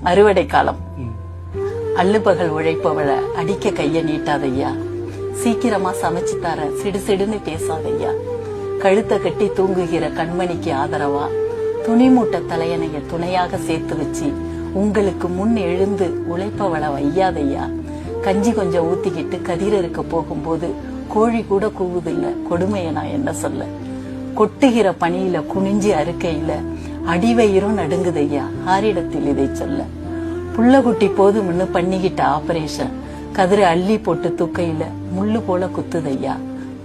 அறுவடை காலம். அள்ளுபகல் உழைப்பவள அடிக்க கைய நீட்டாதையா, சீக்கிரமா சமைச்சு தர சிடுசிடுன்னு பேசாதையா, கழுத்தை கட்டி தூங்குகிற கண்மணிக்கு ஆதரவா துணி மூட்டை தலையணைய துணையாக சேர்த்து வச்சு உங்களுக்கு முன் எழுந்து உழைப்பவள வையாதையா, கஞ்சி கொஞ்சம் ஊத்திக்கிட்டு கதிர இருக்க போகும்போது கோழி கூட கூவுதில்ல, கொடுமைய நான் என்ன சொல்ல, கொட்டுகிற பணியில குனிஞ்சி அறுக்கையில அடிவயிரும் நடுங்குதையா, ஆரிடத்தில் இதை சொல்ல, புள்ளகுட்டி போதும்னு பண்ணிக்கிட்ட ஆபரேஷன் கதிர அள்ளி போட்டு தூக்கையில முள்ளு போல குத்துதையா,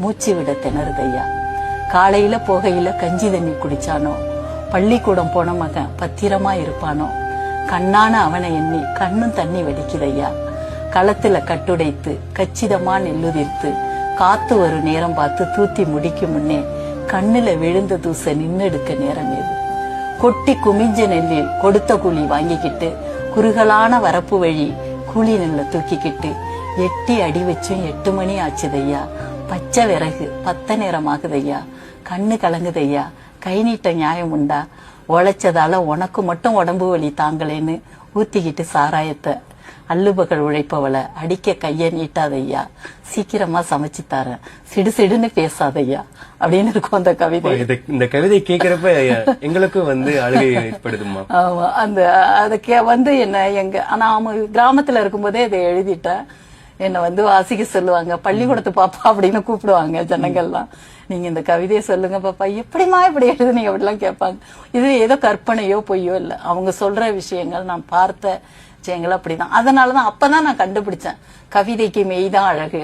மூச்சு விட திணறுதையா, காலையில போகையில கஞ்சி தண்ணி குடிச்சானோ, பள்ளிக்கூடம் போன மகன் பத்திரமா இருப்பானோ, கண்ணான அவனை எண்ணி கண்ணும் தண்ணி வெடிக்குதையா, களத்துல கட்டுடைத்து கச்சிதமா நெல்லுதிர்த்து காத்து ஒரு நேரம் பார்த்து தூத்தி முடிக்கும் முன்னே கண்ணுல விழுந்த தூச நின்னெடுக்க நேரம் ஏது, கொட்டி குமிஞ்ச நெல்லில் கொடுத்த கூலி வாங்கிக்கிட்டு குறுகலான வரப்பு வழி கூலி நெல்ல தூக்கிக்கிட்டு எட்டி அடி வச்சும் 8 மணி ஆச்சுதையா, பச்சை விறகு 10 நேரம் ஆகுதையா, கண்ணு கலங்குதையா, கை நீட்ட நியாயம் உண்டா, உழைச்சதால உனக்கு மட்டும் உடம்பு வலி தாங்களேன்னு ஊத்திக்கிட்டு சாராயத்தை அள்ளுபகல் உழைப்பவள அடிக்க கைய நீட்டாதையா, சீக்கிரமா சமைச்சு தரேன் சிடுசிடுன்னு பேசாதையா அப்படின்னு இருக்கும் அந்த கவிதை. இந்த கவிதை கேட்கிறப்ப எங்களுக்கும் அழுகை ஏற்படுதுமா? ஆமா, அந்த என்ன நான் கிராமத்துல இருக்கும்போதே இதை எழுதிட்டேன். என்ன வாசிக்க சொல்லுவாங்க, பள்ளிக்கூடத்து பாப்பா அப்படின்னு கூப்பிடுவாங்க ஜனங்கள்லாம். நீங்க இந்த கவிதையை சொல்லுங்க பாப்பா, எப்படிமா இப்படி எழுதுனீங்க அப்படிலாம் கேட்பாங்க. இது ஏதோ கற்பனையோ பொய்யோ இல்ல, அவங்க சொல்ற விஷயங்கள் நான் பார்த்த விஷயங்கள் அப்படிதான். அதனாலதான் அப்பதான் நான் கண்டுபிடிச்சேன் கவிதைக்கு மெய்தான் அழகு,